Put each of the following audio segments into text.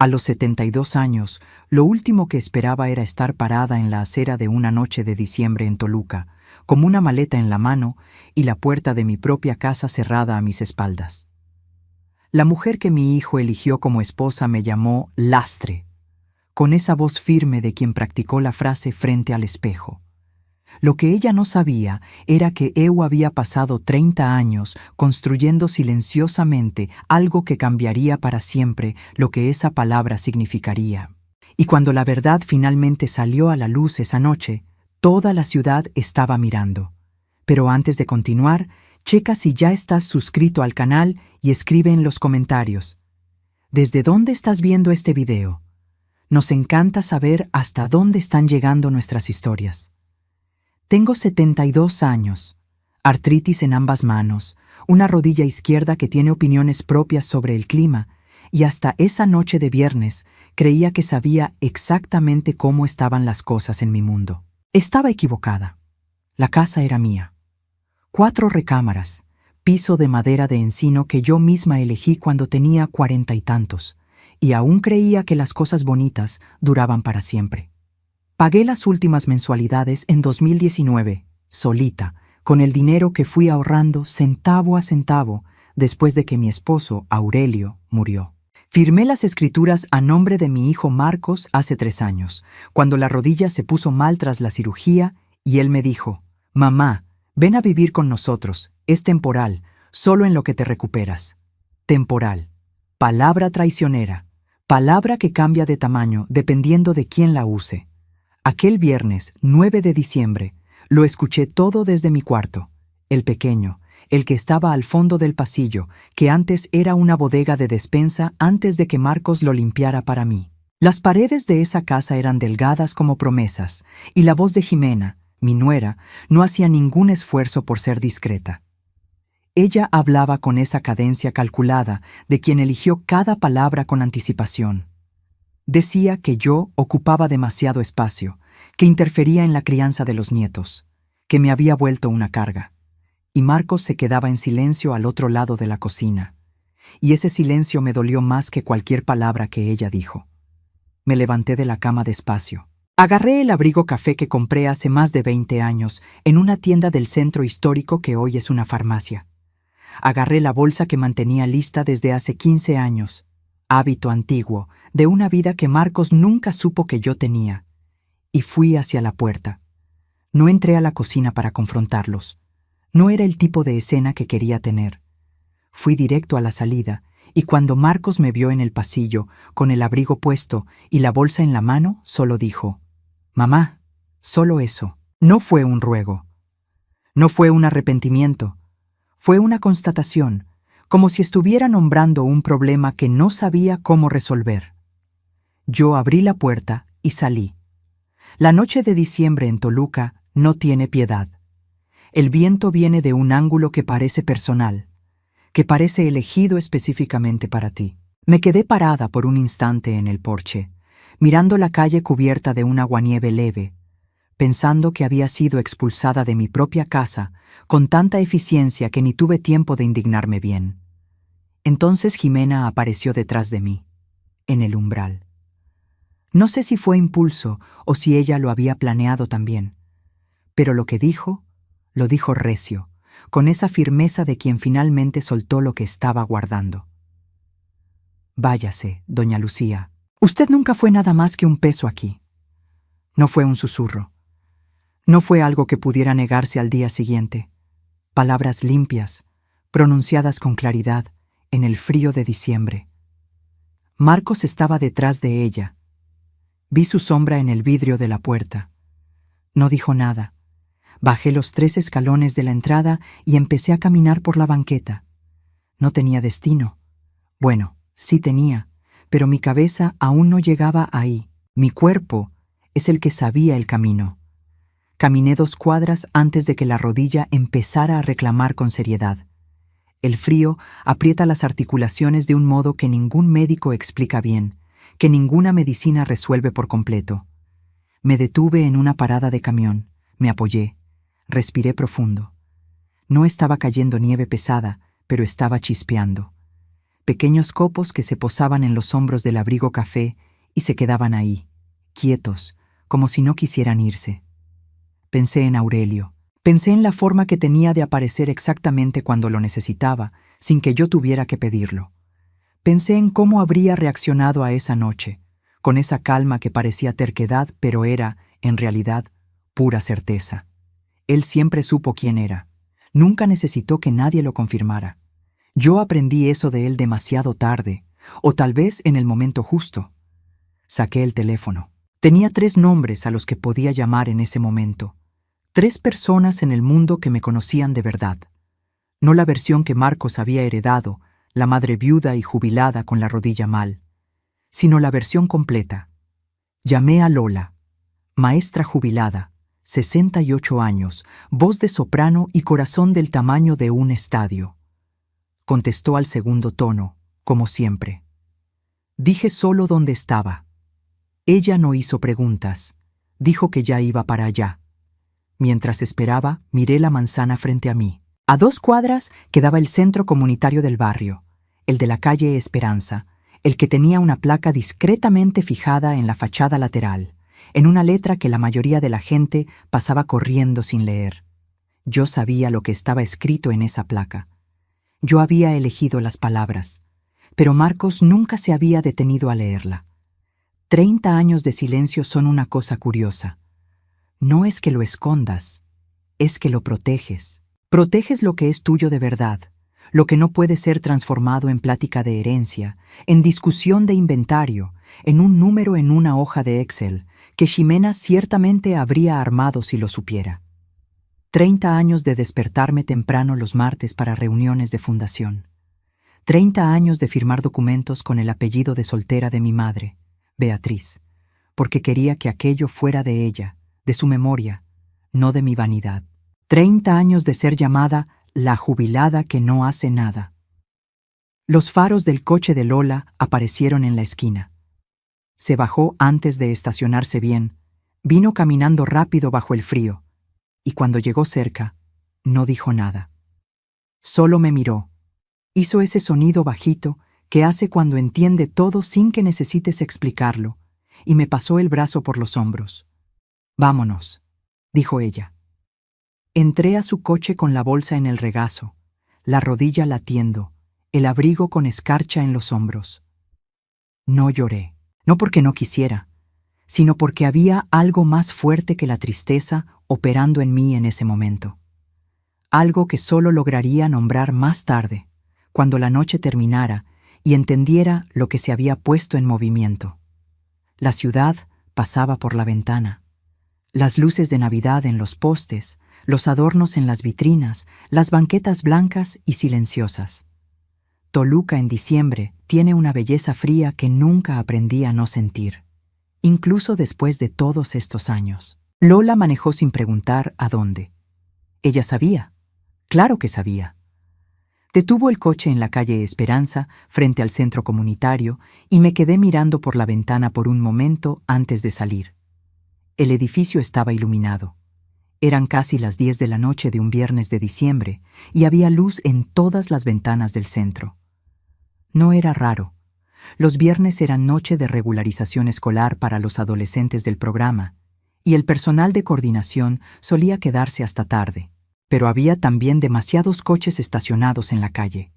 A los 72 años, lo último que esperaba era estar parada en la acera de una noche de diciembre en Toluca, como una maleta en la mano y la puerta de mi propia casa cerrada a mis espaldas. La mujer que mi hijo eligió como esposa me llamó lastre, con esa voz firme de quien practicó la frase frente al espejo. Lo que ella no sabía era que Eu había pasado 30 años construyendo silenciosamente algo que cambiaría para siempre lo que esa palabra significaría. Y cuando la verdad finalmente salió a la luz esa noche, toda la ciudad estaba mirando. Pero antes de continuar, checa si ya estás suscrito al canal y escribe en los comentarios: ¿desde dónde estás viendo este video? Nos encanta saber hasta dónde están llegando nuestras historias. Tengo 72 años, artritis en ambas manos, una rodilla izquierda que tiene opiniones propias sobre el clima, y hasta esa noche de viernes creía que sabía exactamente cómo estaban las cosas en mi mundo. Estaba equivocada. La casa era mía. 4 recámaras, piso de madera de encino que yo misma elegí cuando tenía 40 y tantos, y aún creía que las cosas bonitas duraban para siempre. Pagué las últimas mensualidades en 2019, solita, con el dinero que fui ahorrando centavo a centavo después de que mi esposo, Aurelio, murió. Firmé las escrituras a nombre de mi hijo Marcos hace 3 años, cuando la rodilla se puso mal tras la cirugía y él me dijo: «Mamá, ven a vivir con nosotros, es temporal, solo en lo que te recuperas». Temporal. Palabra traicionera. Palabra que cambia de tamaño dependiendo de quién la use. Aquel viernes, 9 de diciembre, lo escuché todo desde mi cuarto, el pequeño, el que estaba al fondo del pasillo, que antes era una bodega de despensa antes de que Marcos lo limpiara para mí. Las paredes de esa casa eran delgadas como promesas, y la voz de Jimena, mi nuera, no hacía ningún esfuerzo por ser discreta. Ella hablaba con esa cadencia calculada de quien eligió cada palabra con anticipación. Decía que yo ocupaba demasiado espacio, que interfería en la crianza de los nietos, que me había vuelto una carga. Y Marcos se quedaba en silencio al otro lado de la cocina. Y ese silencio me dolió más que cualquier palabra que ella dijo. Me levanté de la cama despacio. Agarré el abrigo café que compré hace más de 20 años en una tienda del centro histórico que hoy es una farmacia. Agarré la bolsa que mantenía lista desde hace 15 años. Hábito antiguo, de una vida que Marcos nunca supo que yo tenía, y fui hacia la puerta. No entré a la cocina para confrontarlos. No era el tipo de escena que quería tener. Fui directo a la salida, y cuando Marcos me vio en el pasillo, con el abrigo puesto y la bolsa en la mano, solo dijo: «Mamá, solo eso». No fue un ruego. No fue un arrepentimiento. Fue una constatación, como si estuviera nombrando un problema que no sabía cómo resolver. Yo abrí la puerta y salí. La noche de diciembre en Toluca no tiene piedad. El viento viene de un ángulo que parece personal, que parece elegido específicamente para ti. Me quedé parada por un instante en el porche, mirando la calle cubierta de un aguanieve leve, pensando que había sido expulsada de mi propia casa con tanta eficiencia que ni tuve tiempo de indignarme bien. Entonces Jimena apareció detrás de mí, en el umbral. No sé si fue impulso o si ella lo había planeado también, pero lo que dijo, lo dijo recio, con esa firmeza de quien finalmente soltó lo que estaba guardando. «Váyase, doña Lucía. Usted nunca fue nada más que un peso aquí». No fue un susurro. No fue algo que pudiera negarse al día siguiente. Palabras limpias, pronunciadas con claridad, en el frío de diciembre. Marcos estaba detrás de ella. Vi su sombra en el vidrio de la puerta. No dijo nada. Bajé los 3 escalones de la entrada y empecé a caminar por la banqueta. No tenía destino. Bueno, sí tenía, pero mi cabeza aún no llegaba ahí. Mi cuerpo es el que sabía el camino. Caminé 2 cuadras antes de que la rodilla empezara a reclamar con seriedad. El frío aprieta las articulaciones de un modo que ningún médico explica bien, que ninguna medicina resuelve por completo. Me detuve en una parada de camión, me apoyé, respiré profundo. No estaba cayendo nieve pesada, pero estaba chispeando. pequeños copos que se posaban en los hombros del abrigo café y se quedaban ahí, quietos, como si no quisieran irse. Pensé en Aurelio. Pensé en la forma que tenía de aparecer exactamente cuando lo necesitaba, sin que yo tuviera que pedirlo. Pensé en cómo habría reaccionado a esa noche, con esa calma que parecía terquedad, pero era, en realidad, pura certeza. Él siempre supo quién era. Nunca necesitó que nadie lo confirmara. Yo aprendí eso de él demasiado tarde, o tal vez en el momento justo. Saqué el teléfono. Tenía 3 nombres a los que podía llamar en ese momento. 3 personas en el mundo que me conocían de verdad. No la versión que Marcos había heredado, la madre viuda y jubilada con la rodilla mal, sino la versión completa. Llamé a Lola, maestra jubilada, 68 años, voz de soprano y corazón del tamaño de un estadio. Contestó al segundo tono, como siempre. Dije solo dónde estaba. Ella no hizo preguntas. Dijo que ya iba para allá. Mientras esperaba, miré la manzana frente a mí. A 2 cuadras quedaba el centro comunitario del barrio, el de la calle Esperanza, el que tenía una placa discretamente fijada en la fachada lateral, en una letra que la mayoría de la gente pasaba corriendo sin leer. Yo sabía lo que estaba escrito en esa placa. Yo había elegido las palabras, pero Marcos nunca se había detenido a leerla. 30 años de silencio son una cosa curiosa. No es que lo escondas, es que lo proteges. Proteges lo que es tuyo de verdad, lo que no puede ser transformado en plática de herencia, en discusión de inventario, en un número en una hoja de Excel, que Ximena ciertamente habría armado si lo supiera. 30 años de despertarme temprano los martes para reuniones de fundación. 30 años de firmar documentos con el apellido de soltera de mi madre, Beatriz, porque quería que aquello fuera de ella, de su memoria, no de mi vanidad. 30 años de ser llamada la jubilada que no hace nada. Los faros del coche de Lola aparecieron en la esquina. Se bajó antes de estacionarse bien, vino caminando rápido bajo el frío, y cuando llegó cerca, no dijo nada. Solo me miró. Hizo ese sonido bajito que hace cuando entiende todo sin que necesites explicarlo, y me pasó el brazo por los hombros. «Vámonos», dijo ella. Entré a su coche con la bolsa en el regazo, la rodilla latiendo, el abrigo con escarcha en los hombros. No lloré, no porque no quisiera, sino porque había algo más fuerte que la tristeza operando en mí en ese momento. Algo que solo lograría nombrar más tarde, cuando la noche terminara y entendiera lo que se había puesto en movimiento. La ciudad pasaba por la ventana. Las luces de Navidad en los postes, los adornos en las vitrinas, las banquetas blancas y silenciosas. Toluca en diciembre tiene una belleza fría que nunca aprendí a no sentir, incluso después de todos estos años. Lola manejó sin preguntar a dónde. Ella sabía, claro que sabía. Detuvo el coche en la calle Esperanza, frente al centro comunitario, y me quedé mirando por la ventana por un momento antes de salir. El edificio estaba iluminado. Eran casi las 10 de la noche de un viernes de diciembre y había luz en todas las ventanas del centro. No era raro. Los viernes eran noche de regularización escolar para los adolescentes del programa y el personal de coordinación solía quedarse hasta tarde. Pero había también demasiados coches estacionados en la calle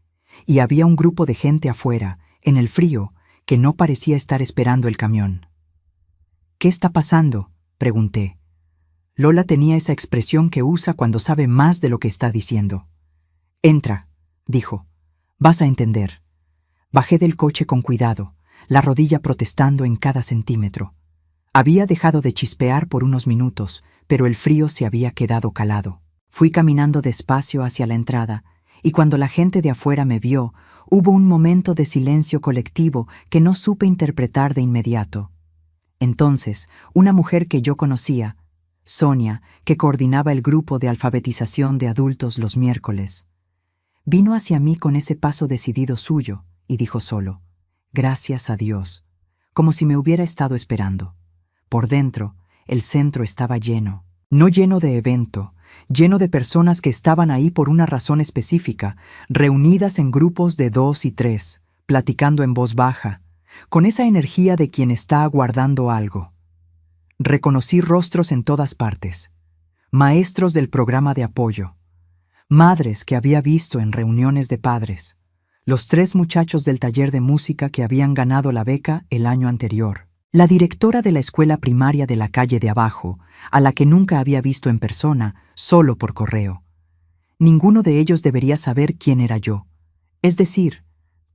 y había un grupo de gente afuera, en el frío, que no parecía estar esperando el camión. «¿Qué está pasando?», pregunté. Lola tenía esa expresión que usa cuando sabe más de lo que está diciendo. «Entra», dijo. «Vas a entender». Bajé del coche con cuidado, la rodilla protestando en cada centímetro. Había dejado de chispear por unos minutos, pero el frío se había quedado calado. Fui caminando despacio hacia la entrada, y cuando la gente de afuera me vio, hubo un momento de silencio colectivo que no supe interpretar de inmediato. Entonces, una mujer que yo conocía, Sonia, que coordinaba el grupo de alfabetización de adultos los miércoles, vino hacia mí con ese paso decidido suyo y dijo solo, «Gracias a Dios», como si me hubiera estado esperando. Por dentro, el centro estaba lleno, no lleno de evento, lleno de personas que estaban ahí por una razón específica, reunidas en grupos de 2 y 3, platicando en voz baja, con esa energía de quien está aguardando algo. Reconocí rostros en todas partes, maestros del programa de apoyo, madres que había visto en reuniones de padres, los 3 muchachos del taller de música que habían ganado la beca el año anterior, la directora de la escuela primaria de la calle de abajo, a la que nunca había visto en persona, solo por correo. Ninguno de ellos debería saber quién era yo. Es decir,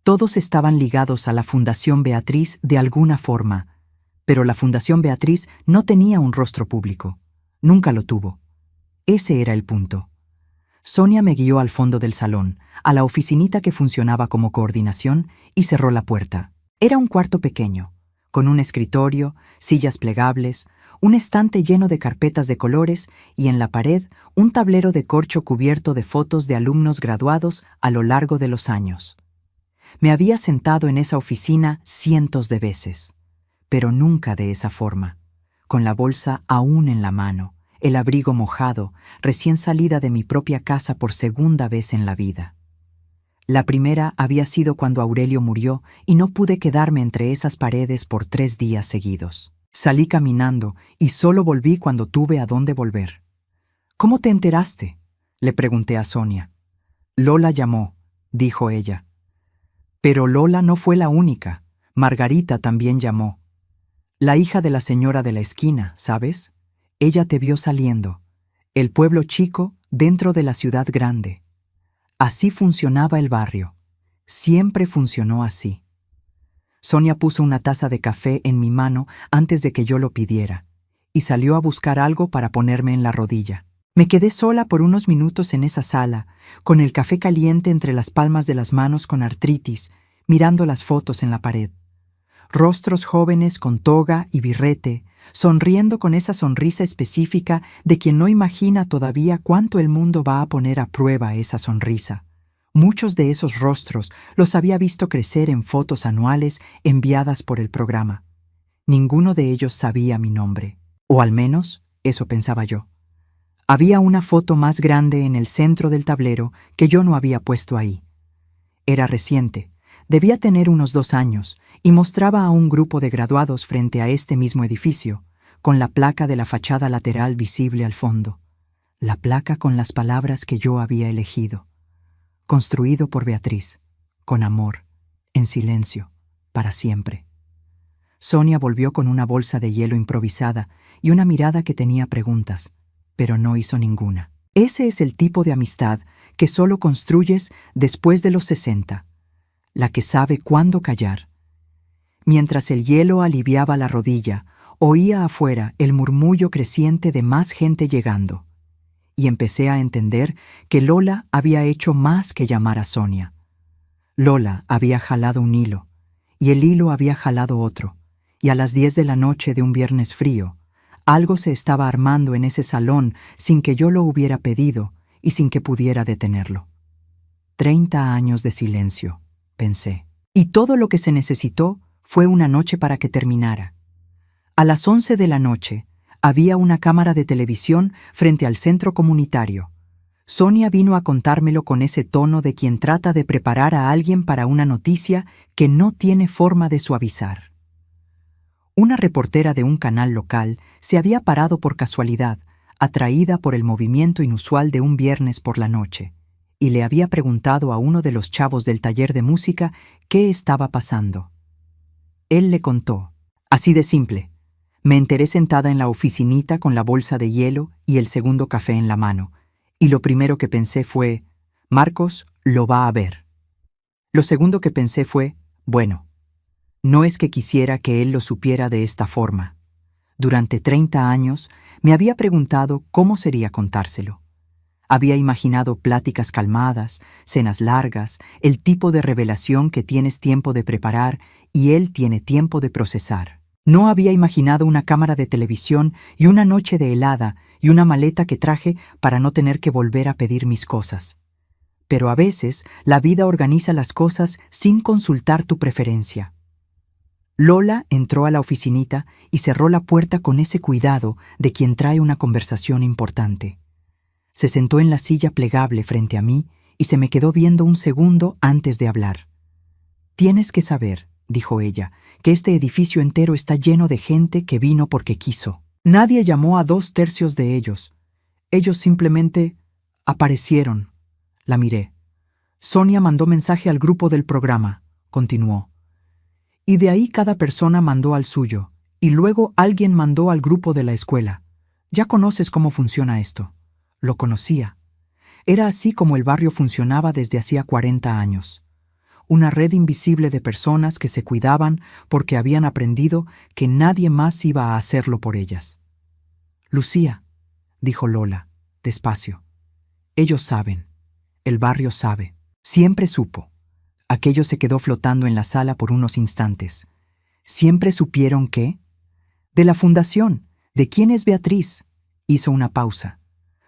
todos estaban ligados a la Fundación Beatriz de alguna forma, pero la Fundación Beatriz no tenía un rostro público. Nunca lo tuvo. Ese era el punto. Sonia me guió al fondo del salón, a la oficinita que funcionaba como coordinación, y cerró la puerta. Era un cuarto pequeño, con un escritorio, sillas plegables, un estante lleno de carpetas de colores y en la pared un tablero de corcho cubierto de fotos de alumnos graduados a lo largo de los años. Me había sentado en esa oficina cientos de veces, pero nunca de esa forma, con la bolsa aún en la mano, el abrigo mojado, recién salida de mi propia casa por segunda vez en la vida. La primera había sido cuando Aurelio murió y no pude quedarme entre esas paredes por 3 días seguidos. Salí caminando y solo volví cuando tuve a dónde volver. ¿Cómo te enteraste?, le pregunté a Sonia. Lola llamó, dijo ella. Pero Lola no fue la única. Margarita también llamó. La hija de la señora de la esquina, ¿sabes? Ella te vio saliendo. El pueblo chico dentro de la ciudad grande. Así funcionaba el barrio. Siempre funcionó así. Sonia puso una taza de café en mi mano antes de que yo lo pidiera, y salió a buscar algo para ponerme en la rodilla. Me quedé sola por unos minutos en esa sala, con el café caliente entre las palmas de las manos con artritis, mirando las fotos en la pared. Rostros jóvenes con toga y birrete, sonriendo con esa sonrisa específica de quien no imagina todavía cuánto el mundo va a poner a prueba esa sonrisa. Muchos de esos rostros los había visto crecer en fotos anuales enviadas por el programa. Ninguno de ellos sabía mi nombre, o al menos eso pensaba yo. Había una foto más grande en el centro del tablero que yo no había puesto ahí. Era reciente, debía tener unos 2 años, y mostraba a un grupo de graduados frente a este mismo edificio, con la placa de la fachada lateral visible al fondo. La placa con las palabras que yo había elegido. Construido por Beatriz, con amor, en silencio, para siempre. Sonia volvió con una bolsa de hielo improvisada y una mirada que tenía preguntas, pero no hizo ninguna. Ese es el tipo de amistad que solo construyes después de los 60, la que sabe cuándo callar. Mientras el hielo aliviaba la rodilla, oía afuera el murmullo creciente de más gente llegando. Y empecé a entender que Lola había hecho más que llamar a Sonia. Lola había jalado un hilo, y el hilo había jalado otro, y a las 10 de la noche de un viernes frío, algo se estaba armando en ese salón sin que yo lo hubiera pedido y sin que pudiera detenerlo. 30 años de silencio, pensé. Y todo lo que se necesitó fue una noche para que terminara. A las 11 de la noche, había una cámara de televisión frente al centro comunitario. Sonia vino a contármelo con ese tono de quien trata de preparar a alguien para una noticia que no tiene forma de suavizar. Una reportera de un canal local se había parado por casualidad, atraída por el movimiento inusual de un viernes por la noche, y le había preguntado a uno de los chavos del taller de música qué estaba pasando. Él le contó, así de simple. Me enteré sentada en la oficinita con la bolsa de hielo y el segundo café en la mano, y lo primero que pensé fue, Marcos lo va a ver. Lo segundo que pensé fue, bueno, no es que quisiera que él lo supiera de esta forma. Durante 30 años me había preguntado cómo sería contárselo. Había imaginado pláticas calmadas, cenas largas, el tipo de revelación que tienes tiempo de preparar y él tiene tiempo de procesar. No había imaginado una cámara de televisión y una noche de helada y una maleta que traje para no tener que volver a pedir mis cosas. Pero a veces la vida organiza las cosas sin consultar tu preferencia. Lola entró a la oficinita y cerró la puerta con ese cuidado de quien trae una conversación importante. Se sentó en la silla plegable frente a mí y se me quedó viendo un segundo antes de hablar. Tienes que saber, dijo ella, que este edificio entero está lleno de gente que vino porque quiso. Nadie llamó a 2/3 de ellos. Ellos simplemente aparecieron. La miré. Sonia mandó mensaje al grupo del programa, continuó. Y de ahí cada persona mandó al suyo, y luego alguien mandó al grupo de la escuela. Ya conoces cómo funciona esto. Lo conocía. Era así como el barrio funcionaba desde hacía 40 años. Una red invisible de personas que se cuidaban porque habían aprendido que nadie más iba a hacerlo por ellas. Lucía, dijo Lola, despacio. Ellos saben. El barrio sabe. Siempre supo. Aquello se quedó flotando en la sala por unos instantes. ¿Siempre supieron qué? De la fundación. ¿De quién es Beatriz? Hizo una pausa.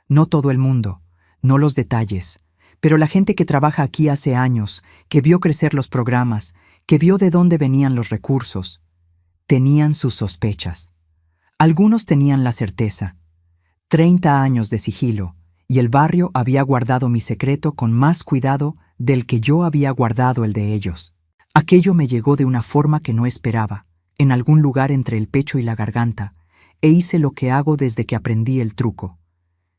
No todo el mundo, no los detalles, pero la gente que trabaja aquí hace años, que vio crecer los programas, que vio de dónde venían los recursos, tenían sus sospechas. Algunos tenían la certeza. 30 años de sigilo, y el barrio había guardado mi secreto con más cuidado del que yo había guardado el de ellos. Aquello me llegó de una forma que no esperaba, en algún lugar entre el pecho y la garganta, e hice lo que hago desde que aprendí el truco.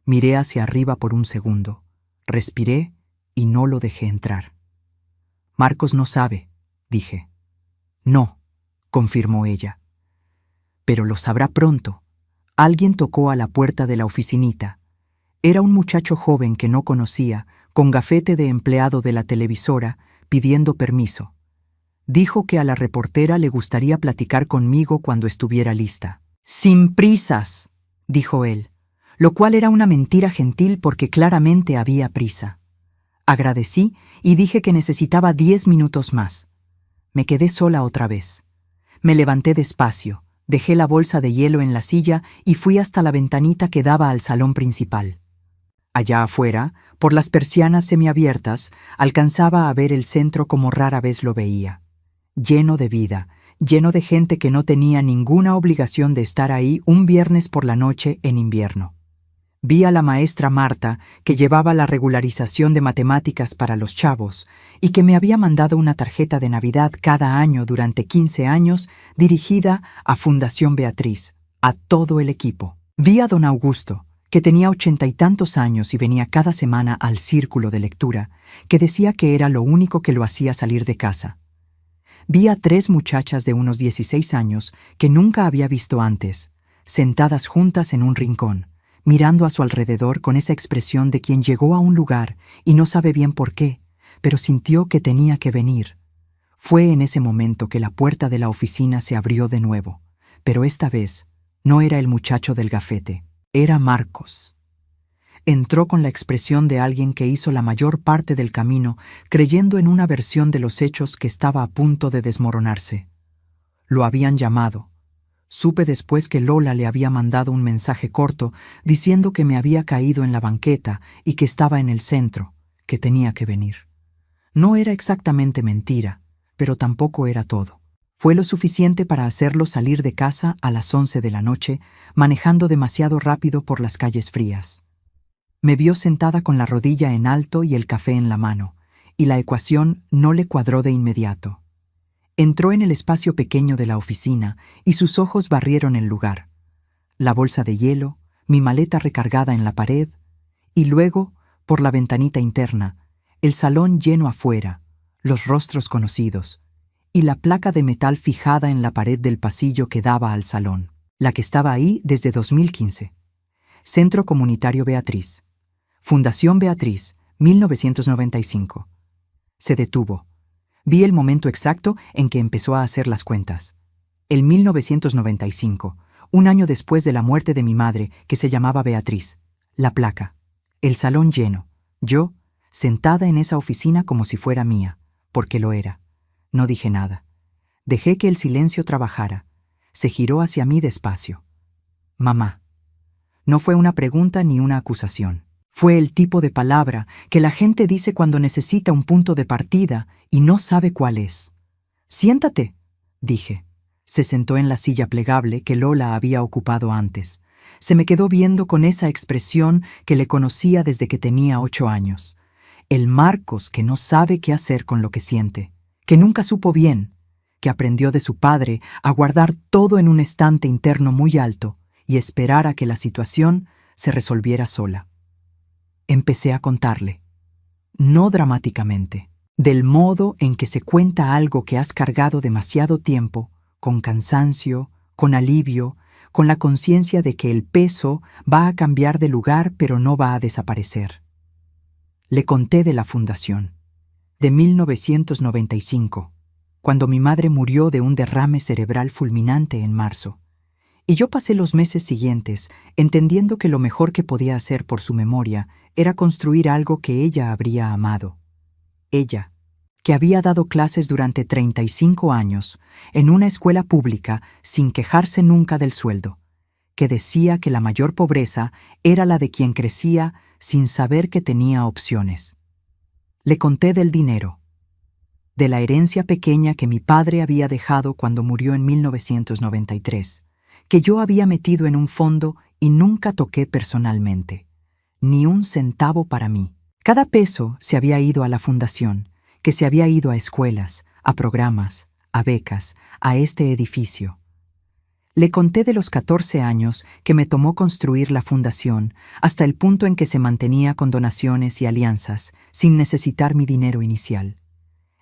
Miré hacia arriba por un segundo, respiré y no lo dejé entrar. Marcos no sabe, dije. No, confirmó ella. Pero lo sabrá pronto. Alguien tocó a la puerta de la oficinita. Era un muchacho joven que no conocía, con gafete de empleado de la televisora, pidiendo permiso. Dijo que a la reportera le gustaría platicar conmigo cuando estuviera lista. «Sin prisas», dijo él, lo cual era una mentira gentil porque claramente había prisa. Agradecí y dije que necesitaba 10 minutos más. Me quedé sola otra vez. Me levanté despacio, dejé la bolsa de hielo en la silla y fui hasta la ventanita que daba al salón principal. Allá afuera, por las persianas semiabiertas, alcanzaba a ver el centro como rara vez lo veía. Lleno de vida, lleno de gente que no tenía ninguna obligación de estar ahí un viernes por la noche en invierno. Vi a la maestra Marta, que llevaba la regularización de matemáticas para los chavos, y que me había mandado una tarjeta de Navidad cada año durante 15 años dirigida a Fundación Beatriz, a todo el equipo. Vi a don Augusto, que tenía 80 y tantos años y venía cada semana al círculo de lectura, que decía que era lo único que lo hacía salir de casa. Vi a 3 muchachas de unos 16 años que nunca había visto antes, sentadas juntas en un rincón, mirando a su alrededor con esa expresión de quien llegó a un lugar y no sabe bien por qué, pero sintió que tenía que venir. Fue en ese momento que la puerta de la oficina se abrió de nuevo, pero esta vez no era el muchacho del gafete, era Marcos. Entró con la expresión de alguien que hizo la mayor parte del camino creyendo en una versión de los hechos que estaba a punto de desmoronarse. Lo habían llamado. Supe después que Lola le había mandado un mensaje corto diciendo que me había caído en la banqueta y que estaba en el centro, que tenía que venir. No era exactamente mentira, pero tampoco era todo. Fue lo suficiente para hacerlo salir de casa a las 11 de la noche, manejando demasiado rápido por las calles frías. Me vio sentada con la rodilla en alto y el café en la mano, y la ecuación no le cuadró de inmediato. Entró en el espacio pequeño de la oficina y sus ojos barrieron el lugar. La bolsa de hielo, mi maleta recargada en la pared, y luego, por la ventanita interna, el salón lleno afuera, los rostros conocidos, y la placa de metal fijada en la pared del pasillo que daba al salón, la que estaba ahí desde 2015. Centro Comunitario Beatriz. Fundación Beatriz, 1995. Se detuvo. Vi el momento exacto en que empezó a hacer las cuentas. El 1995, un año después de la muerte de mi madre, que se llamaba Beatriz. La placa. El salón lleno. Yo, sentada en esa oficina como si fuera mía, porque lo era. No dije nada. Dejé que el silencio trabajara. Se giró hacia mí despacio. Mamá. No fue una pregunta ni una acusación. Fue el tipo de palabra que la gente dice cuando necesita un punto de partida y no sabe cuál es. «Siéntate», dije. Se sentó en la silla plegable que Lola había ocupado antes. Se me quedó viendo con esa expresión que le conocía desde que tenía 8 años. El Marcos que no sabe qué hacer con lo que siente, que nunca supo bien, que aprendió de su padre a guardar todo en un estante interno muy alto y esperar a que la situación se resolviera sola. Empecé a contarle, no dramáticamente, del modo en que se cuenta algo que has cargado demasiado tiempo, con cansancio, con alivio, con la conciencia de que el peso va a cambiar de lugar pero no va a desaparecer. Le conté de la fundación, de 1995, cuando mi madre murió de un derrame cerebral fulminante en marzo, y yo pasé los meses siguientes entendiendo que lo mejor que podía hacer por su memoria era construir algo que ella habría amado. Ella, que había dado clases durante 35 años en una escuela pública sin quejarse nunca del sueldo, que decía que la mayor pobreza era la de quien crecía sin saber que tenía opciones. Le conté del dinero, de la herencia pequeña que mi padre había dejado cuando murió en 1993, que yo había metido en un fondo y nunca toqué personalmente, ni un centavo para mí. Cada peso se había ido a la fundación, que se había ido a escuelas, a programas, a becas, a este edificio. Le conté de los 14 años que me tomó construir la fundación hasta el punto en que se mantenía con donaciones y alianzas, sin necesitar mi dinero inicial.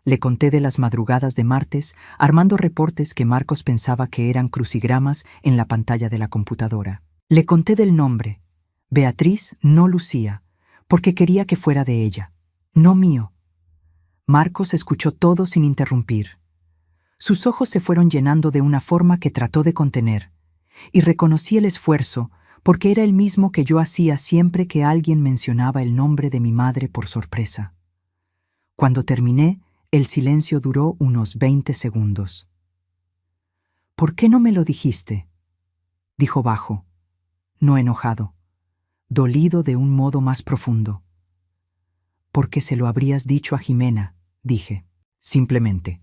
Le conté de las madrugadas de martes, armando reportes que Marcos pensaba que eran crucigramas en la pantalla de la computadora. Le conté del nombre, Beatriz, no Lucía, porque quería que fuera de ella, no mío. Marcos escuchó todo sin interrumpir. Sus ojos se fueron llenando de una forma que trató de contener, y reconocí el esfuerzo porque era el mismo que yo hacía siempre que alguien mencionaba el nombre de mi madre por sorpresa. Cuando terminé, el silencio duró unos 20 segundos. «¿Por qué no me lo dijiste?», dijo bajo, no enojado, dolido de un modo más profundo. «Porque se lo habrías dicho a Jimena», dije, simplemente,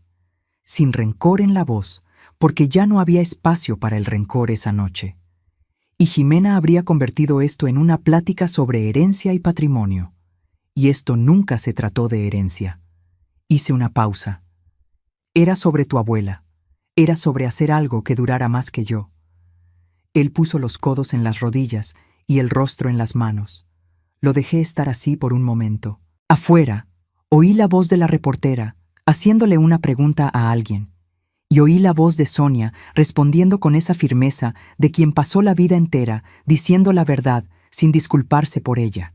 sin rencor en la voz, porque ya no había espacio para el rencor esa noche. Y Jimena habría convertido esto en una plática sobre herencia y patrimonio. Y esto nunca se trató de herencia. Hice una pausa. Era sobre tu abuela. Era sobre hacer algo que durara más que yo. Él puso los codos en las rodillas y el rostro en las manos. Lo dejé estar así por un momento. Afuera, oí la voz de la reportera, haciéndole una pregunta a alguien, y oí la voz de Sonia respondiendo con esa firmeza de quien pasó la vida entera diciendo la verdad sin disculparse por ella.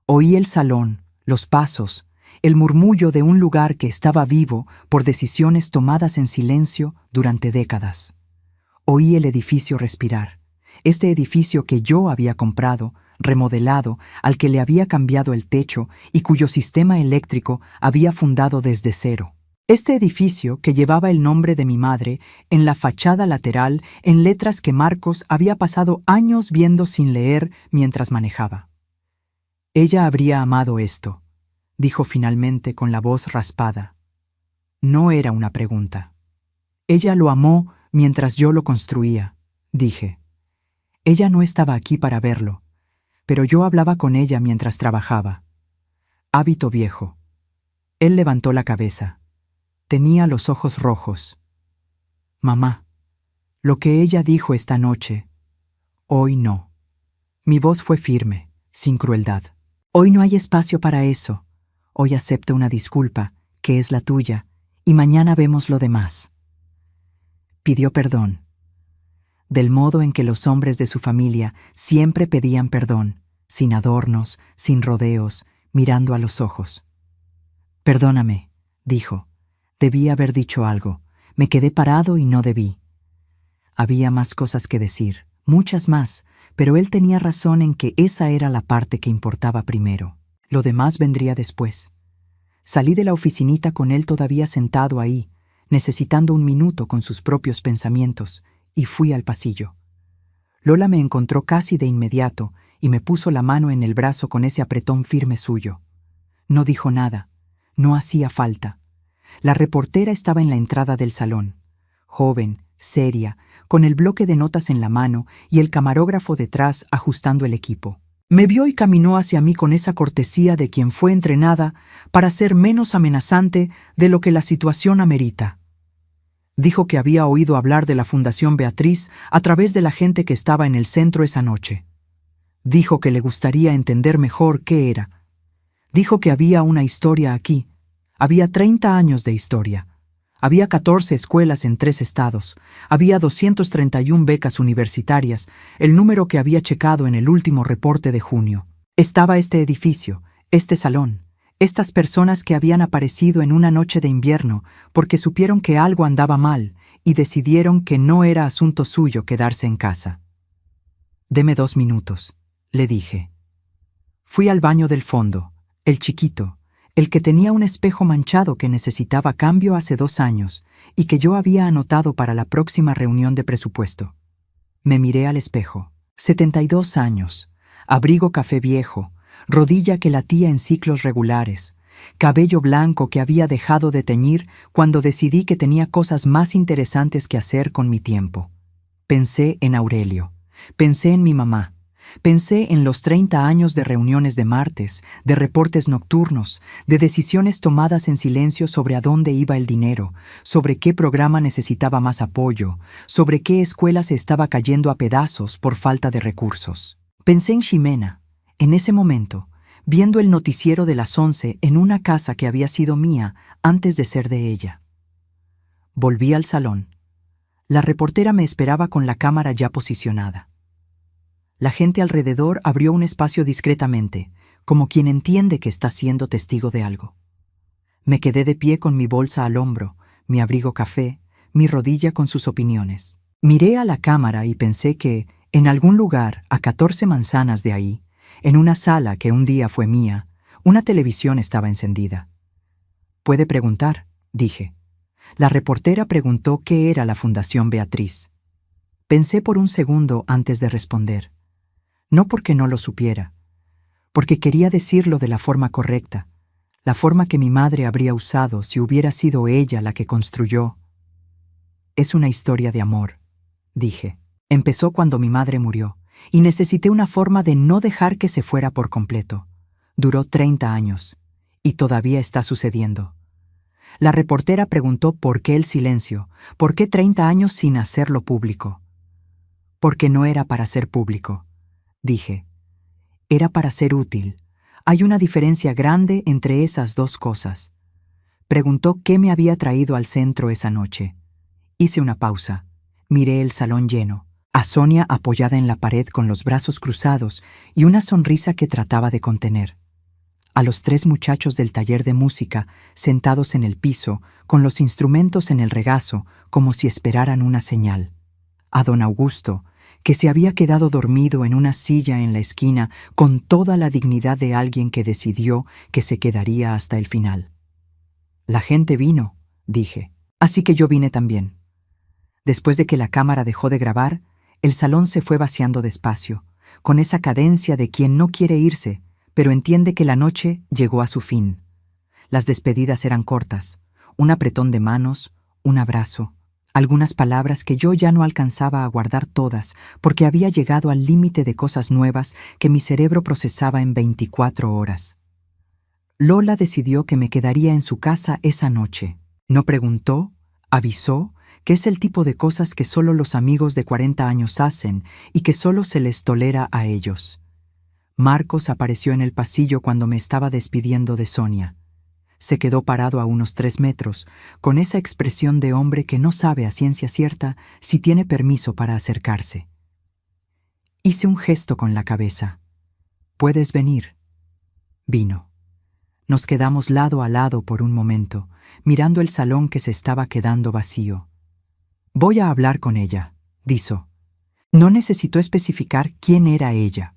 Oí el salón, los pasos, el murmullo de un lugar que estaba vivo por decisiones tomadas en silencio durante décadas. Oí el edificio respirar, este edificio que yo había comprado, remodelado, al que le había cambiado el techo y cuyo sistema eléctrico había fundado desde cero. Este edificio que llevaba el nombre de mi madre en la fachada lateral en letras que Marcos había pasado años viendo sin leer mientras manejaba. Ella habría amado esto, dijo finalmente con la voz raspada. No era una pregunta. Ella lo amó mientras yo lo construía, dije. Ella no estaba aquí para verlo, pero yo hablaba con ella mientras trabajaba. Hábito viejo. Él levantó la cabeza. Tenía los ojos rojos. Mamá, lo que ella dijo esta noche, hoy no. Mi voz fue firme, sin crueldad. Hoy no hay espacio para eso. Hoy acepto una disculpa, que es la tuya, y mañana vemos lo demás. Pidió perdón. Del modo en que los hombres de su familia siempre pedían perdón, sin adornos, sin rodeos, mirando a los ojos. Perdóname, dijo. Debí haber dicho algo. Me quedé parado y no debí. Había más cosas que decir, muchas más, pero él tenía razón en que esa era la parte que importaba primero. Lo demás vendría después. Salí de la oficinita con él todavía sentado ahí, necesitando un minuto con sus propios pensamientos, y fui al pasillo. Lola me encontró casi de inmediato y me puso la mano en el brazo con ese apretón firme suyo. No dijo nada. No hacía falta. La reportera estaba en la entrada del salón, joven, seria, con el bloque de notas en la mano y el camarógrafo detrás ajustando el equipo. Me vio y caminó hacia mí con esa cortesía de quien fue entrenada para ser menos amenazante de lo que la situación amerita. Dijo que había oído hablar de la Fundación Beatriz a través de la gente que estaba en el centro esa noche. Dijo que le gustaría entender mejor qué era. Dijo que había una historia aquí. Había 30 años de historia. Había 14 escuelas en 3 estados. Había 231 becas universitarias, el número que había checado en el último reporte de junio. Estaba este edificio, este salón, estas personas que habían aparecido en una noche de invierno porque supieron que algo andaba mal y decidieron que no era asunto suyo quedarse en casa. «Deme 2 minutos», le dije. Fui al baño del fondo, el chiquito, el que tenía un espejo manchado que necesitaba cambio hace 2 años y que yo había anotado para la próxima reunión de presupuesto. Me miré al espejo. 72 años, abrigo café viejo, rodilla que latía en ciclos regulares, cabello blanco que había dejado de teñir cuando decidí que tenía cosas más interesantes que hacer con mi tiempo. Pensé en Aurelio, pensé en mi mamá, pensé en los 30 años de reuniones de martes, de reportes nocturnos, de decisiones tomadas en silencio sobre a dónde iba el dinero, sobre qué programa necesitaba más apoyo, sobre qué escuela se estaba cayendo a pedazos por falta de recursos. Pensé en Ximena, en ese momento, viendo el noticiero de las 11 en una casa que había sido mía antes de ser de ella. Volví al salón. La reportera me esperaba con la cámara ya posicionada. La gente alrededor abrió un espacio discretamente, como quien entiende que está siendo testigo de algo. Me quedé de pie con mi bolsa al hombro, mi abrigo café, mi rodilla con sus opiniones. Miré a la cámara y pensé que, en algún lugar, a 14 manzanas de ahí, en una sala que un día fue mía, una televisión estaba encendida. «Puede preguntar», dije. La reportera preguntó qué era la Fundación Beatriz. Pensé por un segundo antes de responder. No porque no lo supiera, porque quería decirlo de la forma correcta, la forma que mi madre habría usado si hubiera sido ella la que construyó. «Es una historia de amor», dije. «Empezó cuando mi madre murió, y necesité una forma de no dejar que se fuera por completo. Duró 30 años, y todavía está sucediendo». La reportera preguntó por qué el silencio, por qué 30 años sin hacerlo público. «Porque no era para ser público», dije. «Era para ser útil. Hay una diferencia grande entre esas dos cosas». Preguntó qué me había traído al centro esa noche. Hice una pausa. Miré el salón lleno, a Sonia apoyada en la pared con los brazos cruzados y una sonrisa que trataba de contener. A los 3 muchachos del taller de música sentados en el piso, con los instrumentos en el regazo, como si esperaran una señal. A don Augusto, que se había quedado dormido en una silla en la esquina con toda la dignidad de alguien que decidió que se quedaría hasta el final. «La gente vino», dije, «así que yo vine también». Después de que la cámara dejó de grabar, el salón se fue vaciando despacio, con esa cadencia de quien no quiere irse, pero entiende que la noche llegó a su fin. Las despedidas eran cortas, un apretón de manos, un abrazo, algunas palabras que yo ya no alcanzaba a guardar todas porque había llegado al límite de cosas nuevas que mi cerebro procesaba en 24 horas. Lola decidió que me quedaría en su casa esa noche. No preguntó, avisó, que es el tipo de cosas que solo los amigos de 40 años hacen y que solo se les tolera a ellos. Marcos apareció en el pasillo cuando me estaba despidiendo de Sonia. Se quedó parado a unos 3 metros, con esa expresión de hombre que no sabe a ciencia cierta si tiene permiso para acercarse. Hice un gesto con la cabeza. «¿Puedes venir?» Vino. Nos quedamos lado a lado por un momento, mirando el salón que se estaba quedando vacío. «Voy a hablar con ella», dijo. No necesitó especificar quién era ella.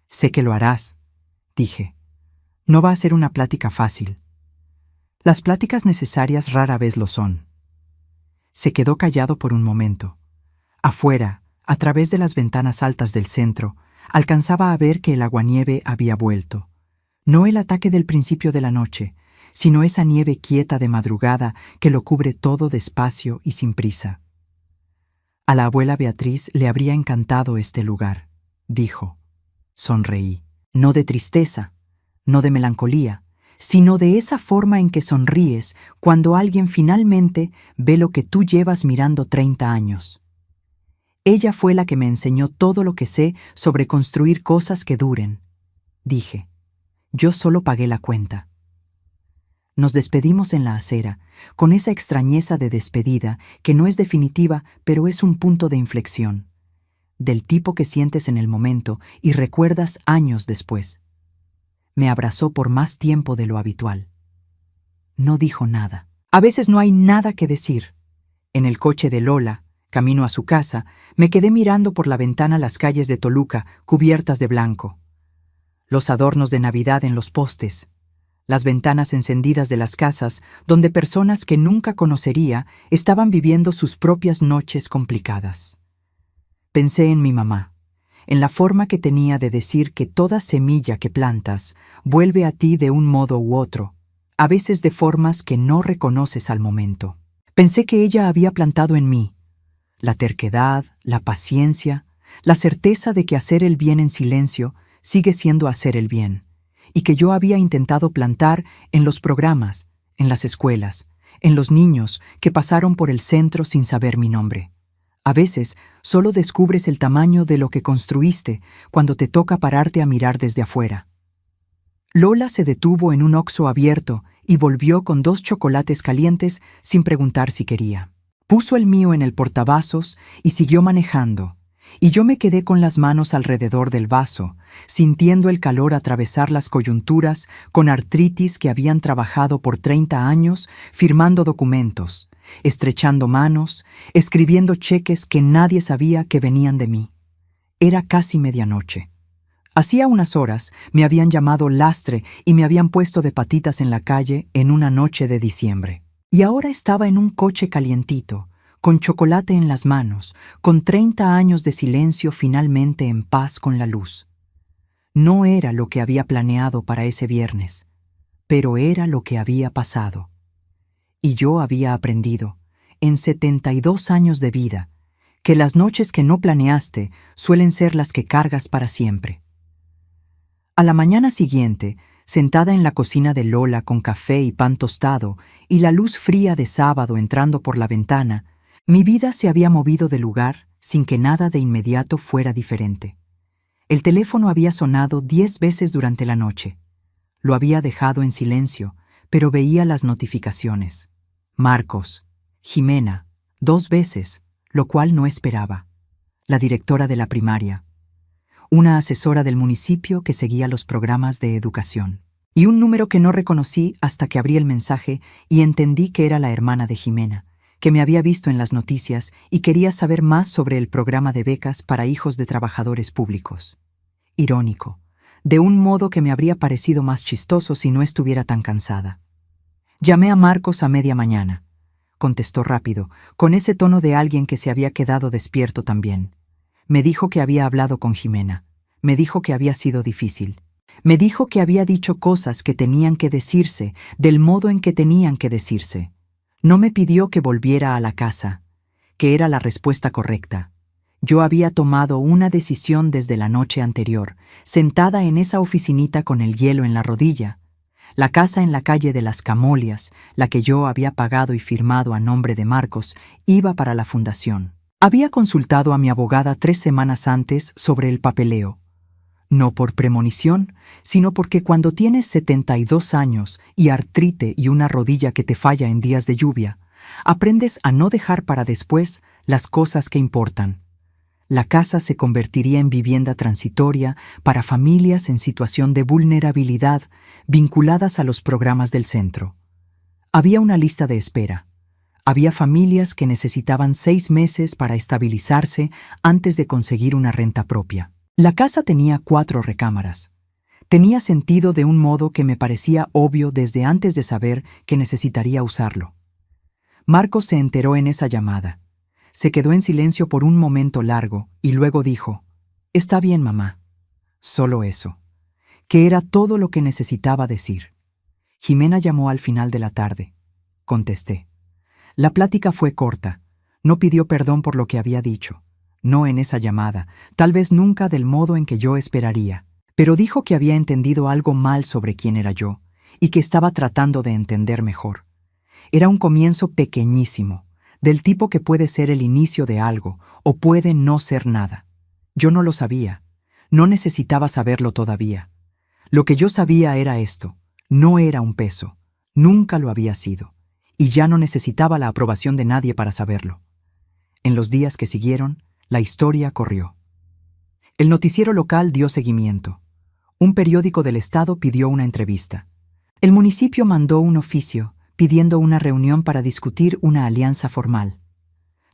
«Sé que lo harás», dije. «No va a ser una plática fácil». Las pláticas necesarias rara vez lo son. Se quedó callado por un momento. Afuera, a través de las ventanas altas del centro, alcanzaba a ver que el aguanieve había vuelto. No el ataque del principio de la noche, sino esa nieve quieta de madrugada que lo cubre todo despacio y sin prisa. «A la abuela Beatriz le habría encantado este lugar», dijo. Sonreí, no de tristeza, no de melancolía, sino de esa forma en que sonríes cuando alguien finalmente ve lo que tú llevas mirando 30 años. Ella fue la que me enseñó todo lo que sé sobre construir cosas que duren. Dije, yo solo pagué la cuenta. Nos despedimos en la acera, con esa extrañeza de despedida que no es definitiva, pero es un punto de inflexión, del tipo que sientes en el momento y recuerdas años después. Me abrazó por más tiempo de lo habitual. No dijo nada. A veces no hay nada que decir. En el coche de Lola, camino a su casa, me quedé mirando por la ventana las calles de Toluca cubiertas de blanco. Los adornos de Navidad en los postes, las ventanas encendidas de las casas donde personas que nunca conocería estaban viviendo sus propias noches complicadas. Pensé en mi mamá, en la forma que tenía de decir que toda semilla que plantas vuelve a ti de un modo u otro, a veces de formas que no reconoces al momento. Pensé que ella había plantado en mí la terquedad, la paciencia, la certeza de que hacer el bien en silencio sigue siendo hacer el bien, y que yo había intentado plantar en los programas, en las escuelas, en los niños que pasaron por el centro sin saber mi nombre. A veces solo descubres el tamaño de lo que construiste cuando te toca pararte a mirar desde afuera. Lola se detuvo en un Oxxo abierto y volvió con 2 chocolates calientes sin preguntar si quería. Puso el mío en el portavasos y siguió manejando, y yo me quedé con las manos alrededor del vaso, sintiendo el calor atravesar las coyunturas con artritis que habían trabajado por 30 años firmando documentos, estrechando manos, escribiendo cheques que nadie sabía que venían de mí. Era casi medianoche. Hacía unas horas me habían llamado lastre y me habían puesto de patitas en la calle en una noche de diciembre. Y ahora estaba en un coche calientito, con chocolate en las manos, con 30 años de silencio finalmente en paz con la luz. No era lo que había planeado para ese viernes, pero era lo que había pasado. Y yo había aprendido, en 72 años de vida, que las noches que no planeaste suelen ser las que cargas para siempre. A la mañana siguiente, sentada en la cocina de Lola con café y pan tostado y la luz fría de sábado entrando por la ventana, mi vida se había movido de lugar sin que nada de inmediato fuera diferente. El teléfono había sonado 10 veces durante la noche. Lo había dejado en silencio, pero veía las notificaciones. Marcos, Jimena, 2 veces, lo cual no esperaba. La directora de la primaria. Una asesora del municipio que seguía los programas de educación. Y un número que no reconocí hasta que abrí el mensaje y entendí que era la hermana de Jimena, que me había visto en las noticias y quería saber más sobre el programa de becas para hijos de trabajadores públicos. Irónico, de un modo que me habría parecido más chistoso si no estuviera tan cansada. Llamé a Marcos a media mañana. Contestó rápido, con ese tono de alguien que se había quedado despierto también. Me dijo que había hablado con Jimena. Me dijo que había sido difícil. Me dijo que había dicho cosas que tenían que decirse, del modo en que tenían que decirse. No me pidió que volviera a la casa, que era la respuesta correcta. Yo había tomado una decisión desde la noche anterior, sentada en esa oficinita con el hielo en la rodilla. La casa en la calle de las Camolias, la que yo había pagado y firmado a nombre de Marcos, iba para la fundación. Había consultado a mi abogada 3 semanas antes sobre el papeleo. No por premonición, sino porque cuando tienes 72 años y artrite y una rodilla que te falla en días de lluvia, aprendes a no dejar para después las cosas que importan. La casa se convertiría en vivienda transitoria para familias en situación de vulnerabilidad vinculadas a los programas del centro. Había una lista de espera. Había familias que necesitaban 6 meses para estabilizarse antes de conseguir una renta propia. La casa tenía 4 recámaras. Tenía sentido de un modo que me parecía obvio desde antes de saber que necesitaría usarlo. Marcos se enteró en esa llamada. Se quedó en silencio por un momento largo y luego dijo, «Está bien, mamá». Solo eso, que era todo lo que necesitaba decir. Jimena llamó al final de la tarde. Contesté. La plática fue corta. No pidió perdón por lo que había dicho. no en esa llamada, tal vez nunca del modo en que yo esperaría, pero dijo que había entendido algo mal sobre quién era yo y que estaba tratando de entender mejor. Era un comienzo pequeñísimo, del tipo que puede ser el inicio de algo o puede no ser nada. Yo no lo sabía, no necesitaba saberlo todavía. Lo que yo sabía era esto: no era un peso, nunca lo había sido, y ya no necesitaba la aprobación de nadie para saberlo. En los días que siguieron, la historia corrió. El noticiero local dio seguimiento. Un periódico del estado pidió una entrevista. El municipio mandó un oficio pidiendo una reunión para discutir una alianza formal.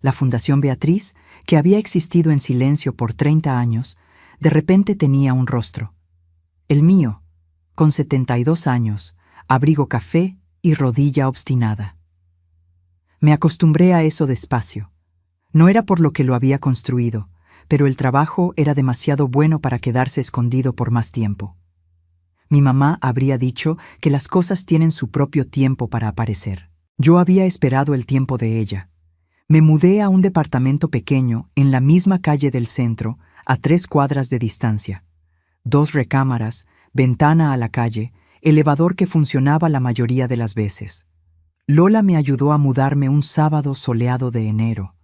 La Fundación Beatriz, que había existido en silencio por 30 años, de repente tenía un rostro. El mío, con 72 años, abrigo café y rodilla obstinada. Me acostumbré a eso despacio. No era por lo que lo había construido, pero el trabajo era demasiado bueno para quedarse escondido por más tiempo. Mi mamá habría dicho que las cosas tienen su propio tiempo para aparecer. Yo había esperado el tiempo de ella. Me mudé a un departamento pequeño en la misma calle del centro, a 3 cuadras de distancia. 2 recámaras, ventana a la calle, elevador que funcionaba la mayoría de las veces. Lola me ayudó a mudarme un sábado soleado de enero,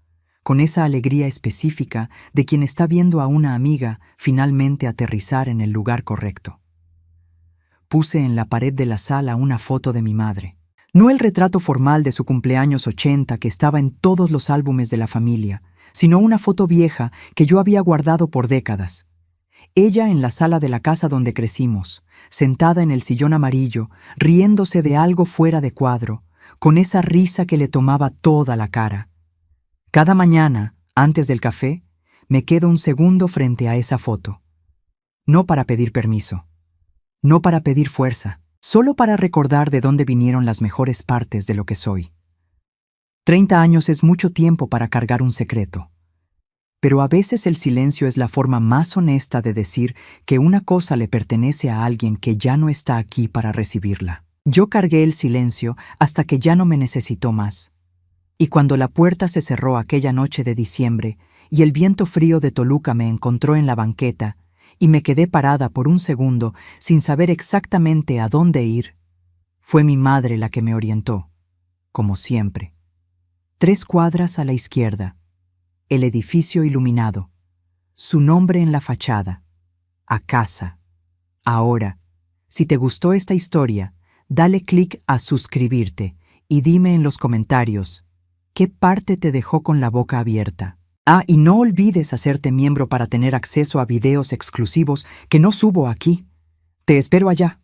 con esa alegría específica de quien está viendo a una amiga finalmente aterrizar en el lugar correcto. Puse en la pared de la sala una foto de mi madre. No el retrato formal de su cumpleaños 80 que estaba en todos los álbumes de la familia, sino una foto vieja que yo había guardado por décadas. Ella en la sala de la casa donde crecimos, sentada en el sillón amarillo, riéndose de algo fuera de cuadro, con esa risa que le tomaba toda la cara. Cada mañana, antes del café, me quedo un segundo frente a esa foto. No para pedir permiso, no para pedir fuerza, solo para recordar de dónde vinieron las mejores partes de lo que soy. 30 años es mucho tiempo para cargar un secreto. Pero a veces el silencio es la forma más honesta de decir que una cosa le pertenece a alguien que ya no está aquí para recibirla. Yo cargué el silencio hasta que ya no me necesitó más. Y cuando la puerta se cerró aquella noche de diciembre y el viento frío de Toluca me encontró en la banqueta y me quedé parada por un segundo sin saber exactamente a dónde ir, fue mi madre la que me orientó, como siempre. 3 cuadras a la izquierda, el edificio iluminado, su nombre en la fachada, a casa. Ahora, si te gustó esta historia, dale clic a suscribirte y dime en los comentarios qué parte te dejó con la boca abierta. Y no olvides hacerte miembro para tener acceso a videos exclusivos que no subo aquí. Te espero allá.